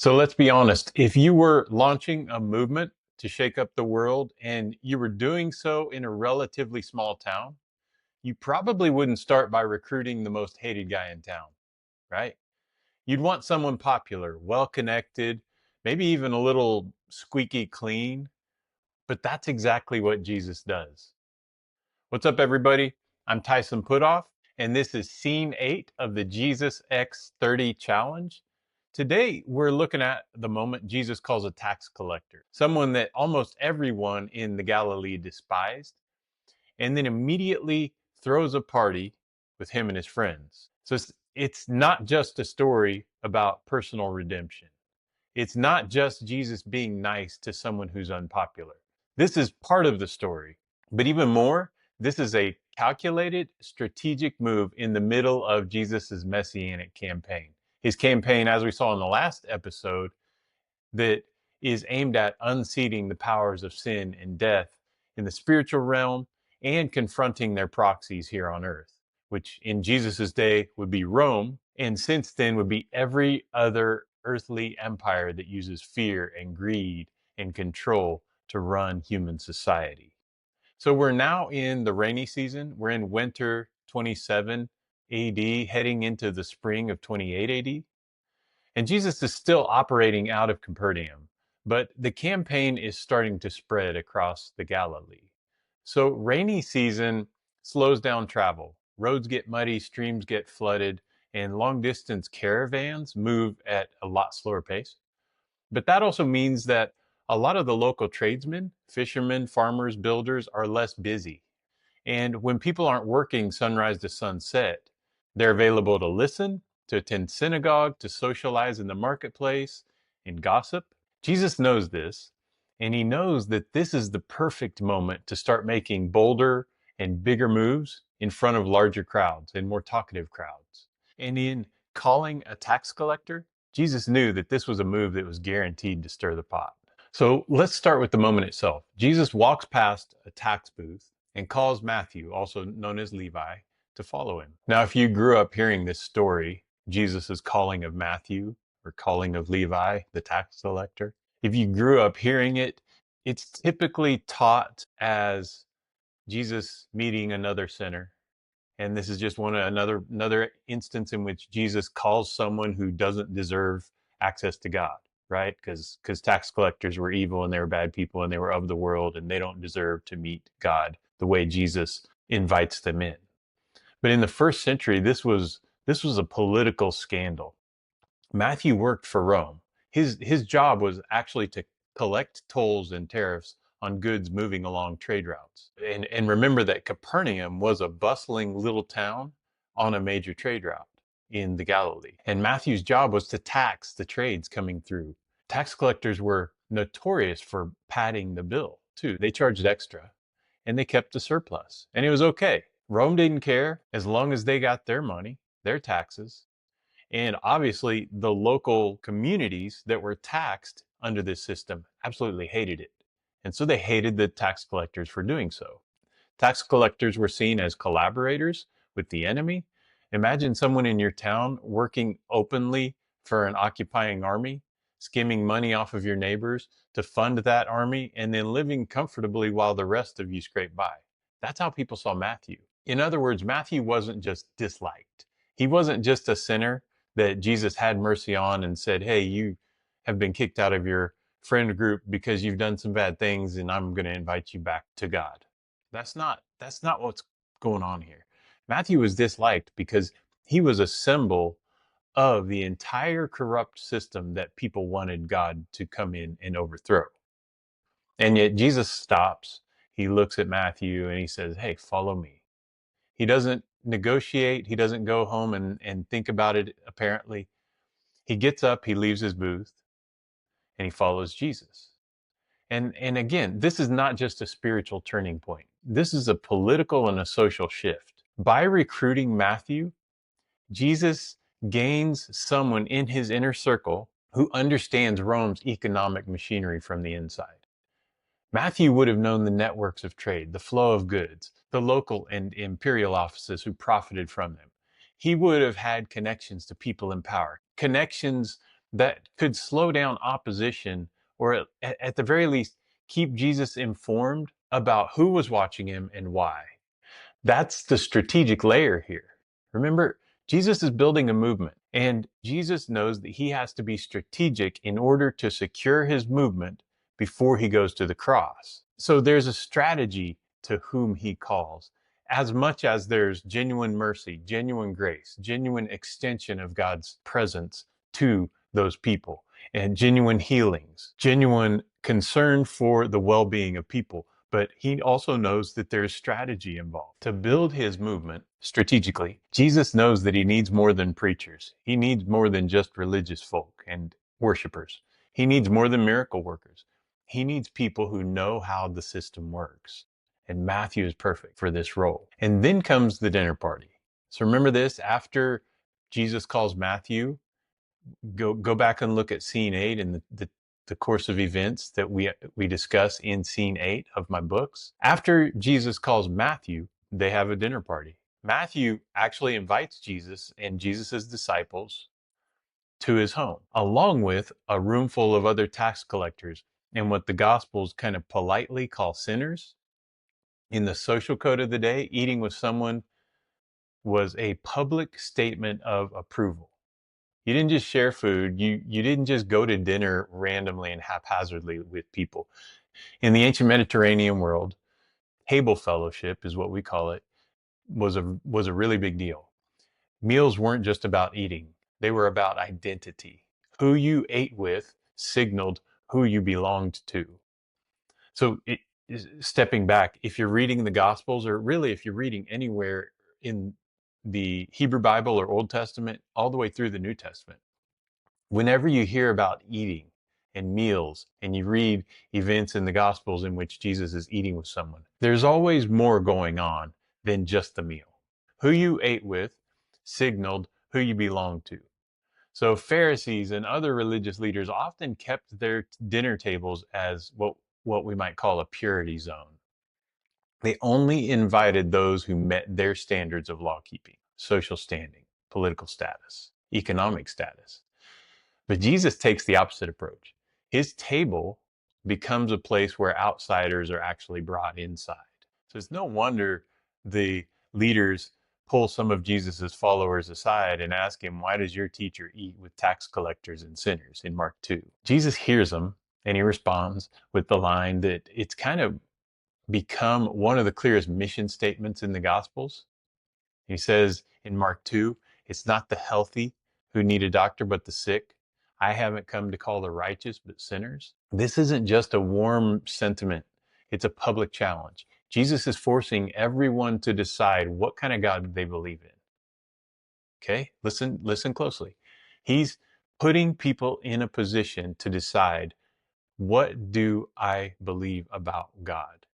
So let's be honest, if you were launching a movement to shake up the world and you were doing so in a relatively small town, you probably wouldn't start by recruiting the most hated guy in town, right? You'd want someone popular, well connected, maybe even a little squeaky clean, but that's exactly what Jesus does. What's up, everybody? I'm Tyson Putthoff, and this is Scene 8 of the JesusX30 Challenge. Today, we're looking at the moment Jesus calls a tax collector, someone that almost everyone in the Galilee despised, and then immediately throws a party with him and his friends. So it's not just a story about personal redemption. It's not just Jesus being nice to someone who's unpopular. This is part of the story. But even more, this is a calculated, strategic move in the middle of Jesus's messianic campaign. His campaign, as we saw in the last episode, that is aimed at unseating the powers of sin and death in the spiritual realm and confronting their proxies here on earth, which in Jesus's day would be Rome, and since then would be every other earthly empire that uses fear and greed and control to run human society. So we're now in the rainy season. We're in winter 27 AD, heading into the spring of 28 AD. And Jesus is still operating out of Capernaum, but the campaign is starting to spread across the Galilee. So rainy season slows down travel. Roads get muddy, streams get flooded, and long distance caravans move at a lot slower pace. But that also means that a lot of the local tradesmen, fishermen, farmers, builders are less busy. And when people aren't working sunrise to sunset, they're available to listen, to attend synagogue, to socialize in the marketplace, and gossip. Jesus knows this, and he knows that this is the perfect moment to start making bolder and bigger moves in front of larger crowds and more talkative crowds. And in calling a tax collector, Jesus knew that this was a move that was guaranteed to stir the pot. So let's start with the moment itself. Jesus walks past a tax booth and calls Matthew, also known as Levi, to follow him. Now, if you grew up hearing this story, Jesus' calling of Matthew or calling of Levi, the tax collector, if you grew up hearing it, it's typically taught as Jesus meeting another sinner. And this is just another instance in which Jesus calls someone who doesn't deserve access to God, right? Because tax collectors were evil and they were bad people and they were of the world and they don't deserve to meet God the way Jesus invites them in. But in the first century, this was a political scandal. Matthew worked for Rome. His job was actually to collect tolls and tariffs on goods moving along trade routes. And remember that Capernaum was a bustling little town on a major trade route in the Galilee. And Matthew's job was to tax the trades coming through. Tax collectors were notorious for padding the bill, too. They charged extra and they kept the surplus. And it was okay. Rome didn't care as long as they got their money, their taxes. And obviously, the local communities that were taxed under this system absolutely hated it. And so they hated the tax collectors for doing so. Tax collectors were seen as collaborators with the enemy. Imagine someone in your town working openly for an occupying army, skimming money off of your neighbors to fund that army, and then living comfortably while the rest of you scrape by. That's how people saw Matthew. In other words, Matthew wasn't just disliked. He wasn't just a sinner that Jesus had mercy on and said, hey, you have been kicked out of your friend group because you've done some bad things and I'm going to invite you back to God. That's not what's going on here. Matthew was disliked because he was a symbol of the entire corrupt system that people wanted God to come in and overthrow. And yet Jesus stops, he looks at Matthew and he says, hey, follow me. He doesn't negotiate, he doesn't go home and think about it apparently. He gets up, he leaves his booth, and he follows Jesus. And again, this is not just a spiritual turning point. This is a political and a social shift. By recruiting Matthew, Jesus gains someone in his inner circle who understands Rome's economic machinery from the inside. Matthew would have known the networks of trade, the flow of goods, the local and imperial offices who profited from them. He would have had connections to people in power, connections that could slow down opposition, or at the very least, keep Jesus informed about who was watching him and why. That's the strategic layer here. Remember, Jesus is building a movement, and Jesus knows that he has to be strategic in order to secure his movement before he goes to the cross. So there's a strategy to whom he calls, as much as there's genuine mercy, genuine grace, genuine extension of God's presence to those people, and genuine healings, genuine concern for the well-being of people. But he also knows that there's strategy involved. To build his movement strategically, Jesus knows that he needs more than preachers. He needs more than just religious folk and worshipers. He needs more than miracle workers. He needs people who know how the system works. And Matthew is perfect for this role. And then comes the dinner party. So remember this, after Jesus calls Matthew, go back and look at scene 8 and the course of events that we discuss in scene 8 of my books. After Jesus calls Matthew, they have a dinner party. Matthew actually invites Jesus and Jesus's disciples to his home, along with a room full of other tax collectors and what the Gospels kind of politely call sinners. In the social code of the day, eating with someone was a public statement of approval. You didn't just share food. You didn't just go to dinner randomly and haphazardly with people. In the ancient Mediterranean world, table fellowship is what we call it, was a really big deal. Meals weren't just about eating. They were about identity. Who you ate with signaled who you belonged to. So stepping back, if you're reading the Gospels, or really if you're reading anywhere in the Hebrew Bible or Old Testament, all the way through the New Testament, whenever you hear about eating and meals and you read events in the Gospels in which Jesus is eating with someone, there's always more going on than just the meal. Who you ate with signaled who you belonged to. So Pharisees and other religious leaders often kept their dinner tables as what we might call a purity zone. They only invited those who met their standards of law keeping, social standing, political status, economic status. But Jesus takes the opposite approach. His table becomes a place where outsiders are actually brought inside. So it's no wonder the leaders pull some of Jesus's followers aside and ask him, "Why does your teacher eat with tax collectors and sinners?" in Mark 2. Jesus hears them and he responds with the line that it's kind of become one of the clearest mission statements in the Gospels. He says in Mark 2, "It's not the healthy who need a doctor, but the sick. I haven't come to call the righteous, but sinners." This isn't just a warm sentiment. It's a public challenge. Jesus is forcing everyone to decide what kind of God they believe in. Okay? Listen closely. He's putting people in a position to decide, what do I believe about God?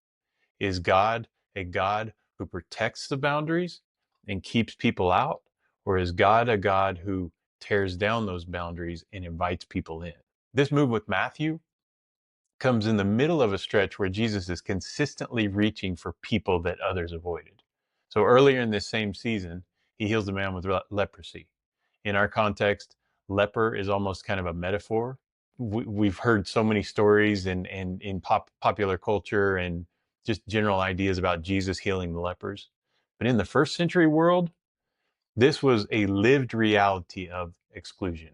Is God a God who protects the boundaries and keeps people out? Or is God a God who tears down those boundaries and invites people in? This move with Matthew comes in the middle of a stretch where Jesus is consistently reaching for people that others avoided. So earlier in this same season, he heals a man with leprosy. In our context, leper is almost kind of a metaphor. We've heard so many stories in popular culture and just general ideas about Jesus healing the lepers. But in the first century world, this was a lived reality of exclusion.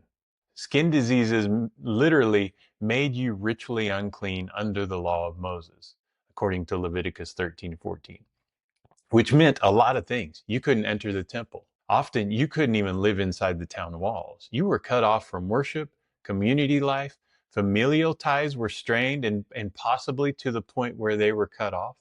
Skin diseases literally made you ritually unclean under the law of Moses, according to Leviticus 13:14, which meant a lot of things. You couldn't enter the temple. Often you couldn't even live inside the town walls. You were cut off from worship, community life, familial ties were strained and possibly to the point where they were cut off.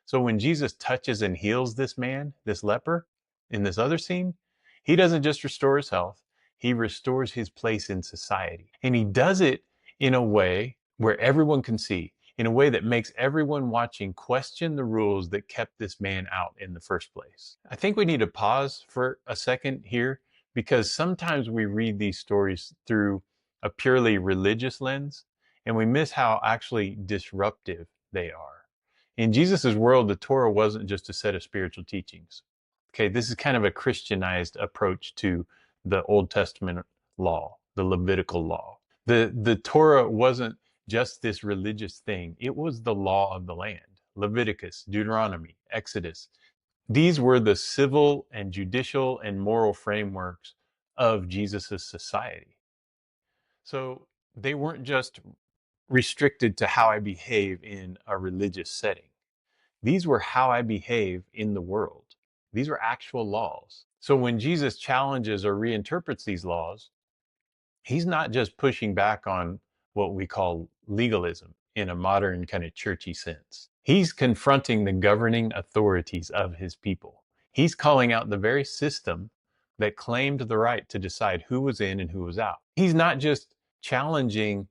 So when Jesus touches and heals this man, this leper, in this other scene, he doesn't just restore his health, he restores his place in society. And he does it in a way where everyone can see, in a way that makes everyone watching question the rules that kept this man out in the first place. I think we need to pause for a second here, because sometimes we read these stories through a purely religious lens and we miss how actually disruptive they are. In Jesus' world, the Torah wasn't just a set of spiritual teachings. Okay, this is kind of a Christianized approach to the Old Testament law. the Levitical law. The Torah wasn't just this religious thing. It was the law of the land. Leviticus, Deuteronomy, Exodus. These were the civil and judicial and moral frameworks of Jesus's society. So they weren't just restricted to how I behave in a religious setting. These were how I behave in the world. These were actual laws. So when Jesus challenges or reinterprets these laws, he's not just pushing back on what we call legalism in a modern kind of churchy sense. He's confronting the governing authorities of his people. He's calling out the very system that claimed the right to decide who was in and who was out. He's not just challenging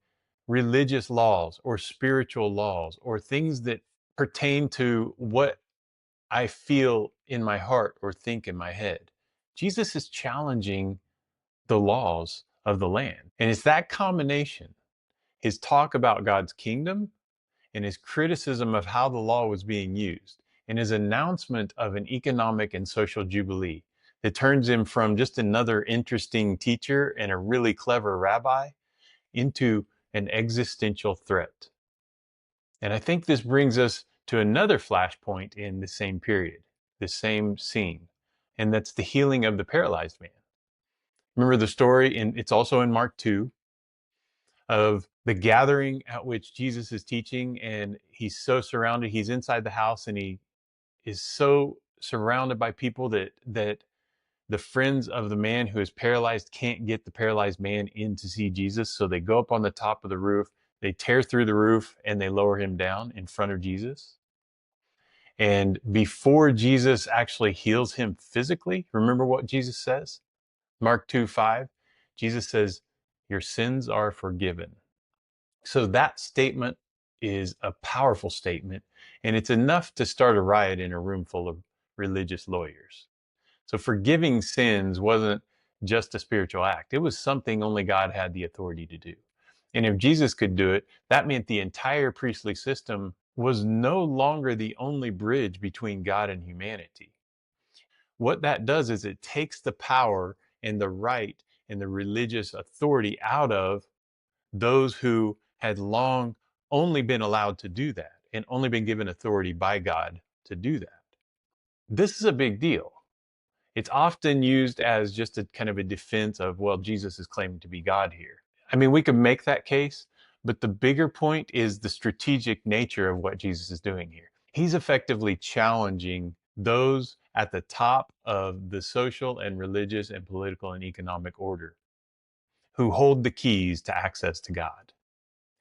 religious laws or spiritual laws or things that pertain to what I feel in my heart or think in my head. Jesus is challenging the laws of the land. And it's that combination, his talk about God's kingdom and his criticism of how the law was being used, and his announcement of an economic and social jubilee that turns him from just another interesting teacher and a really clever rabbi into an existential threat. And I think this brings us to another flashpoint in the same period, the same scene, and that's the healing of the paralyzed man. Remember the story, and it's also in Mark 2, of the gathering at which Jesus is teaching, and he's so surrounded, he's inside the house, and he is so surrounded by people that the friends of the man who is paralyzed can't get the paralyzed man in to see Jesus. So they go up on the top of the roof, they tear through the roof, and they lower him down in front of Jesus. And before Jesus actually heals him physically, remember what Jesus says? Mark 2:5, Jesus says, "Your sins are forgiven." So that statement is a powerful statement, and it's enough to start a riot in a room full of religious lawyers. So forgiving sins wasn't just a spiritual act. It was something only God had the authority to do. And if Jesus could do it, that meant the entire priestly system was no longer the only bridge between God and humanity. What that does is it takes the power and the right and the religious authority out of those who had long only been allowed to do that and only been given authority by God to do that. This is a big deal. It's often used as just a kind of a defense of, well, Jesus is claiming to be God here. I mean, we could make that case, but the bigger point is the strategic nature of what Jesus is doing here. He's effectively challenging those at the top of the social and religious and political and economic order who hold the keys to access to God.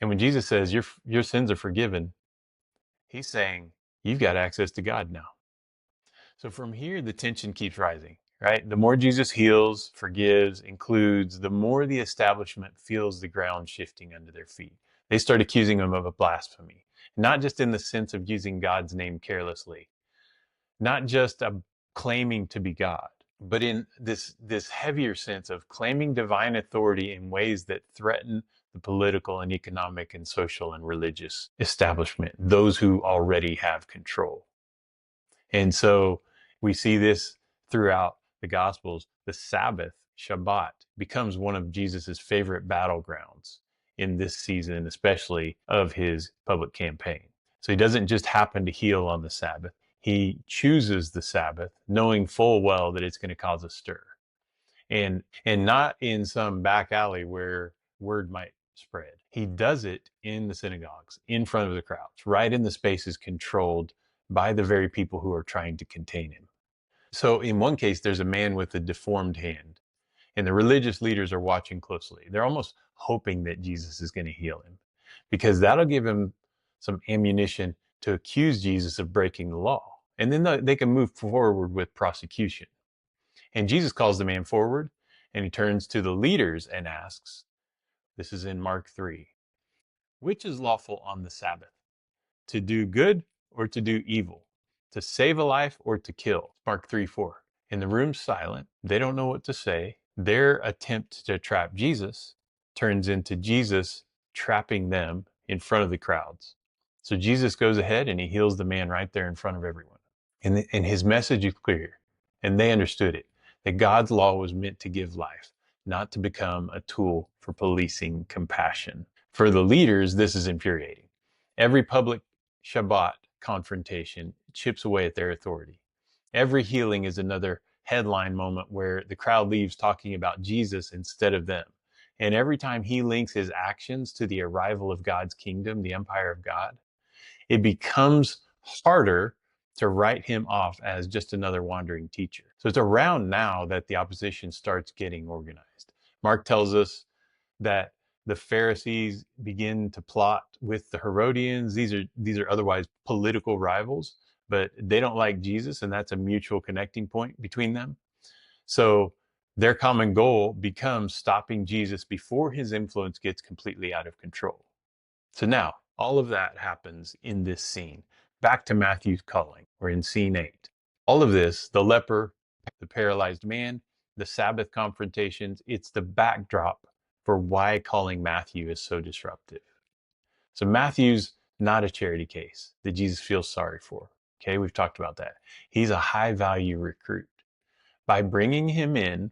And when Jesus says your sins are forgiven, he's saying you've got access to God now. So from here, the tension keeps rising, right? The more Jesus heals, forgives, includes, the more the establishment feels the ground shifting under their feet. They start accusing him of a blasphemy, not just in the sense of using God's name carelessly, not just claiming to be God, but in this heavier sense of claiming divine authority in ways that threaten the political and economic and social and religious establishment, those who already have control. And so we see this throughout the Gospels. The Sabbath, Shabbat, becomes one of Jesus's favorite battlegrounds in this season, especially of his public campaign. So he doesn't just happen to heal on the Sabbath. He chooses the Sabbath, knowing full well that it's going to cause a stir. And not in some back alley where word might spread. He does it in the synagogues, in front of the crowds, right in the spaces controlled by the very people who are trying to contain him. So in one case, there's a man with a deformed hand, and the religious leaders are watching closely. They're almost hoping that Jesus is going to heal him, because that'll give him some ammunition to accuse Jesus of breaking the law. And then they can move forward with prosecution. And Jesus calls the man forward, and he turns to the leaders and asks, this is in Mark 3, which is lawful on the Sabbath, to do good or to do evil, to save a life or to kill? Mark 3:4. And the room's silent. They don't know what to say. Their attempt to trap Jesus turns into Jesus trapping them in front of the crowds. So Jesus goes ahead and he heals the man right there in front of everyone. And his message is clear, and they understood it, that God's law was meant to give life, not to become a tool for policing compassion. For the leaders, this is infuriating. Every public Shabbat confrontation chips away at their authority. Every healing is another headline moment where the crowd leaves talking about Jesus instead of them. And every time he links his actions to the arrival of God's kingdom, the empire of God, it becomes harder to write him off as just another wandering teacher. So it's around now that the opposition starts getting organized. Mark tells us that the Pharisees begin to plot with the Herodians. These are otherwise political rivals, but they don't like Jesus, and that's a mutual connecting point between them. So their common goal becomes stopping Jesus before his influence gets completely out of control. So now, all of that happens in this scene. Back to Matthew's calling. We're in scene 8. All of this, the leper, the paralyzed man, the Sabbath confrontations, it's the backdrop for why calling Matthew is so disruptive. So Matthew's not a charity case that Jesus feels sorry for. Okay, we've talked about that. He's a high value recruit. By bringing him in,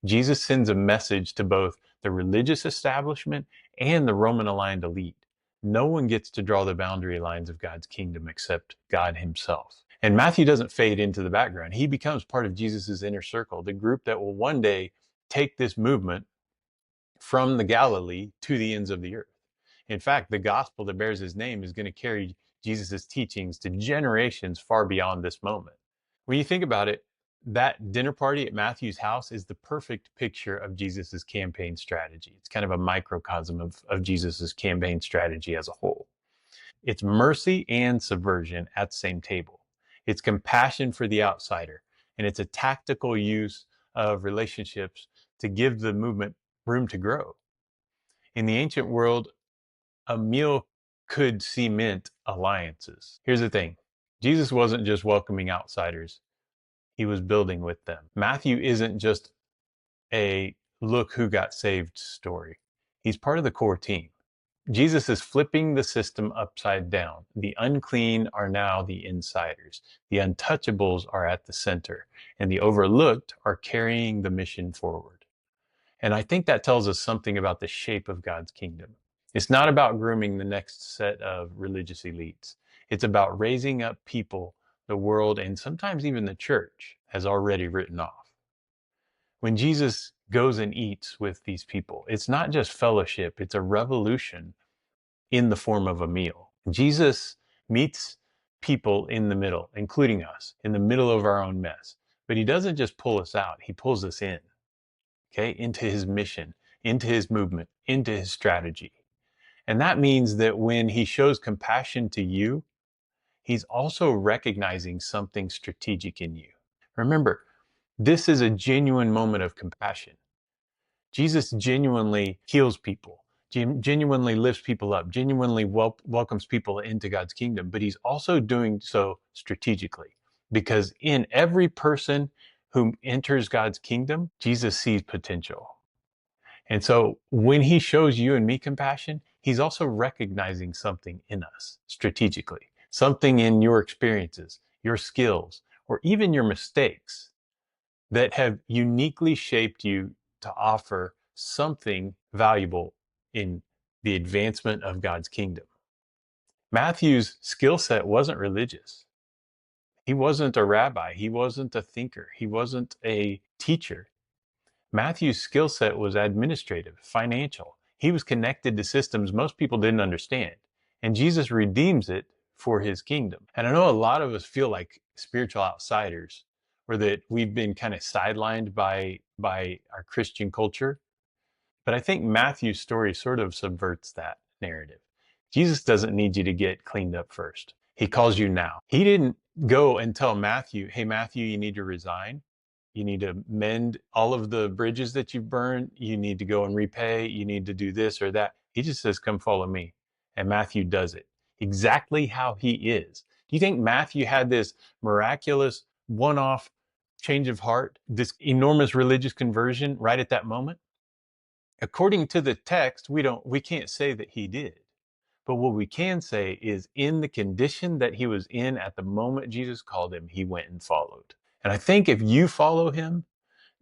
Jesus sends a message to both the religious establishment and the Roman aligned elite. No one gets to draw the boundary lines of God's kingdom except God himself. And Matthew doesn't fade into the background. He becomes part of Jesus's inner circle, the group that will one day take this movement from the Galilee to the ends of the earth. In fact, the gospel that bears his name is going to carry Jesus's teachings to generations far beyond this moment. When you think about it, that dinner party at Matthew's house is the perfect picture of Jesus's campaign strategy. It's kind of a microcosm of Jesus's campaign strategy as a whole. It's mercy and subversion at the same table. It's compassion for the outsider, and it's a tactical use of relationships to give the movement room to grow. In the ancient world, a meal could cement alliances. Here's the thing. Jesus wasn't just welcoming outsiders. He was building with them. Matthew isn't just a look who got saved story. He's part of the core team. Jesus is flipping the system upside down. The unclean are now the insiders. The untouchables are at the center, and the overlooked are carrying the mission forward. And I think that tells us something about the shape of God's kingdom. It's not about grooming the next set of religious elites. It's about raising up people the world and sometimes even the church has already written off. When Jesus goes and eats with these people, it's not just fellowship, it's a revolution in the form of a meal. Jesus meets people in the middle, including us, in the middle of our own mess. But he doesn't just pull us out, he pulls us in, okay, into his mission, into his movement, into his strategy. And that means that when he shows compassion to you, he's also recognizing something strategic in you. Remember, this is a genuine moment of compassion. Jesus genuinely heals people, genuinely lifts people up, genuinely welcomes people into God's kingdom, but he's also doing so strategically. Because in every person who enters God's kingdom, Jesus sees potential. And so when he shows you and me compassion, he's also recognizing something in us strategically, something in your experiences, your skills, or even your mistakes that have uniquely shaped you to offer something valuable in the advancement of God's kingdom. Matthew's skill set wasn't religious. He wasn't a rabbi. He wasn't a thinker. He wasn't a teacher. Matthew's skill set was administrative, financial. He was connected to systems most people didn't understand. And Jesus redeems it for his kingdom. And I know a lot of us feel like spiritual outsiders, or that we've been kind of sidelined by our Christian culture. But I think Matthew's story sort of subverts that narrative. Jesus doesn't need you to get cleaned up first. He calls you now. He didn't go and tell Matthew, hey, Matthew, you need to resign. You need to mend all of the bridges that you've burned. You need to go and repay. You need to do this or that. He just says, come follow me. And Matthew does it exactly how he is. Do you think Matthew had this miraculous one-off change of heart, this enormous religious conversion right at that moment? According to the text, we can't say that he did. But what we can say is in the condition that he was in at the moment Jesus called him, he went and followed. And I think if you follow him,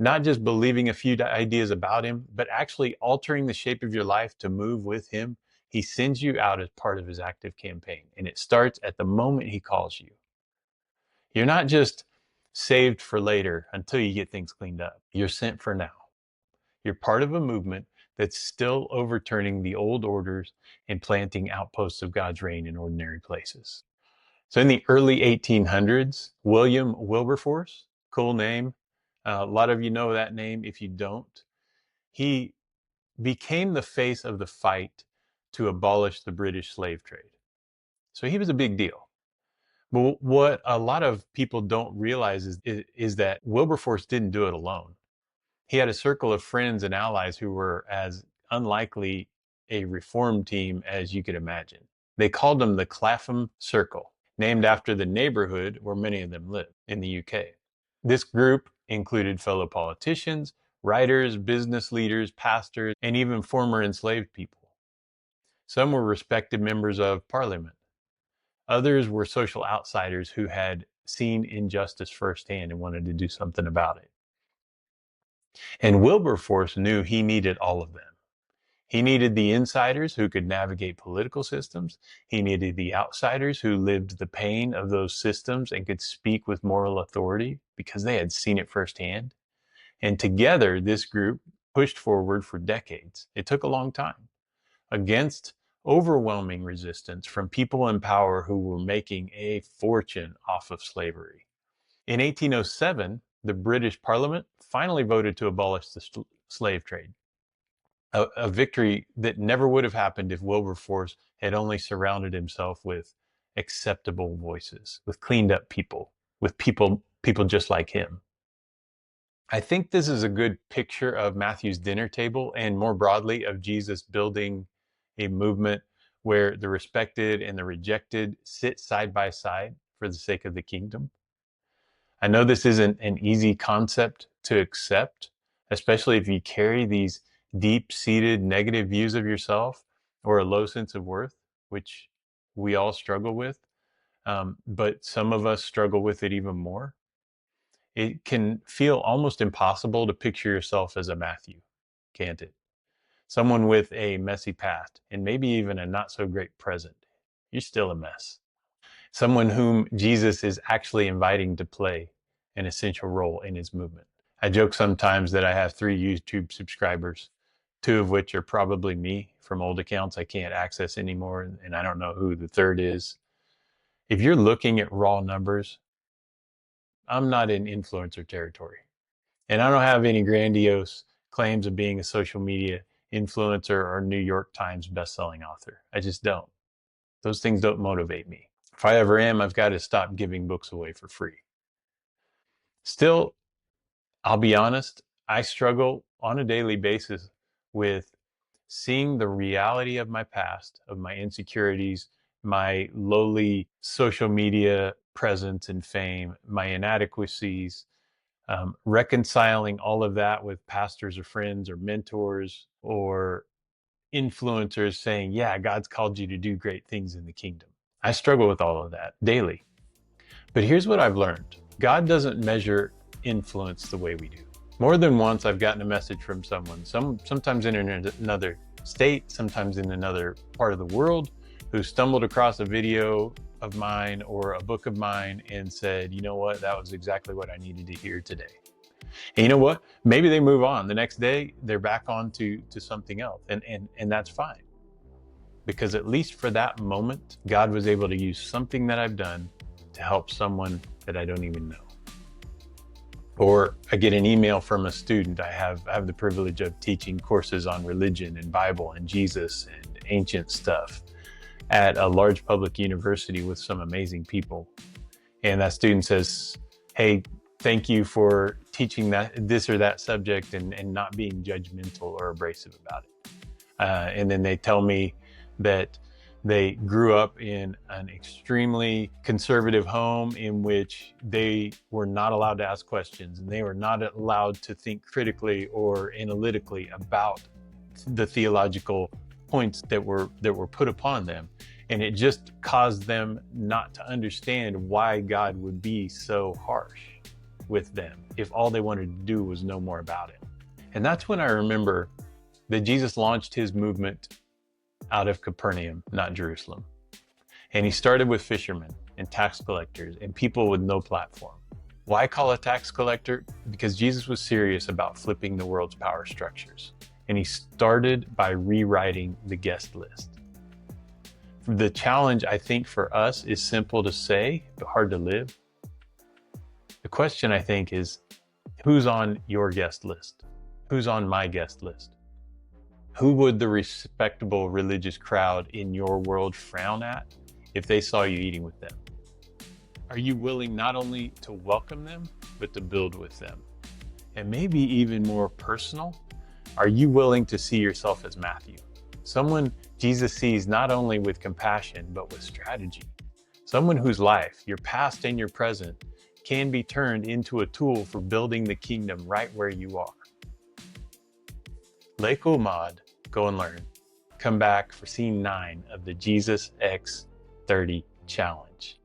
not just believing a few ideas about him, but actually altering the shape of your life to move with him. He sends you out as part of his active campaign, and it starts at the moment he calls you. You're not just saved for later until you get things cleaned up. You're sent for now. You're part of a movement that's still overturning the old orders and planting outposts of God's reign in ordinary places. So in the early 1800s, William Wilberforce, cool name. A lot of you know that name. If you don't, he became the face of the fight to abolish the British slave trade. So he was a big deal. But what a lot of people don't realize is that Wilberforce didn't do it alone. He had a circle of friends and allies who were as unlikely a reform team as you could imagine. They called them the Clapham Circle, named after the neighborhood where many of them lived in the UK. This group included fellow politicians, writers, business leaders, pastors, and even former enslaved people. Some were respected members of parliament. Others were social outsiders who had seen injustice firsthand and wanted to do something about it. And Wilberforce knew he needed all of them. He needed the insiders who could navigate political systems. He needed the outsiders who lived the pain of those systems and could speak with moral authority because they had seen it firsthand. And together, this group pushed forward for decades. It took a long time against overwhelming resistance from people in power who were making a fortune off of slavery. In 1807, the British Parliament finally voted to abolish the slave trade. A victory that never would have happened if Wilberforce had only surrounded himself with acceptable voices, with cleaned up people, with people just like him. I think this is a good picture of Matthew's dinner table and more broadly of Jesus building a movement where the respected and the rejected sit side by side for the sake of the kingdom. I know this isn't an easy concept to accept, especially if you carry these deep-seated negative views of yourself or a low sense of worth, which we all struggle with, but some of us struggle with it even more. It can feel almost impossible to picture yourself as a Matthew, can't it? Someone with a messy past and maybe even a not so great present. You're still a mess. Someone whom Jesus is actually inviting to play an essential role in his movement. I joke sometimes that I have 3 YouTube subscribers, 2 of which are probably me from old accounts I can't access anymore, and I don't know who the third is. If you're looking at raw numbers, I'm not in influencer territory. And I don't have any grandiose claims of being a social media influencer or New York Times bestselling author. I just don't. Those things don't motivate me. If I ever am, I've got to stop giving books away for free. Still, I'll be honest, I struggle on a daily basis with seeing the reality of my past, of my insecurities, my lowly social media presence and fame, my inadequacies, reconciling all of that with pastors or friends or mentors or influencers saying, yeah, God's called you to do great things in the kingdom. I struggle with all of that daily. But here's what I've learned. God doesn't measure influence the way we do. More than once, I've gotten a message from someone, sometimes in another state, sometimes in another part of the world, who stumbled across a video of mine or a book of mine and said, you know what, that was exactly what I needed to hear today. And you know what? Maybe they move on. The next day, they're back on to something else. And that's fine. Because at least for that moment, God was able to use something that I've done to help someone that I don't even know. Or I get an email from a student. I have the privilege of teaching courses on religion and Bible and Jesus and ancient stuff at a large public university with some amazing people. And that student says, hey, thank you for teaching this or that subject and not being judgmental or abrasive about it. And then they tell me that they grew up in an extremely conservative home in which they were not allowed to ask questions and they were not allowed to think critically or analytically about the theological points that were put upon them. And it just caused them not to understand why God would be so harsh with them if all they wanted to do was know more about it. And that's when I remember that Jesus launched his movement out of Capernaum, not Jerusalem. And he started with fishermen and tax collectors and people with no platform. Why call a tax collector? Because Jesus was serious about flipping the world's power structures. And he started by rewriting the guest list. The challenge, I think, for us is simple to say, but hard to live. The question, I think, is who's on your guest list? Who's on my guest list? Who would the respectable religious crowd in your world frown at if they saw you eating with them? Are you willing not only to welcome them, but to build with them? And maybe even more personal, are you willing to see yourself as Matthew? Someone Jesus sees not only with compassion, but with strategy. Someone whose life, your past and your present, can be turned into a tool for building the kingdom right where you are. Leku Mod, go and learn. Come back for scene 9 of the JesusX30 challenge.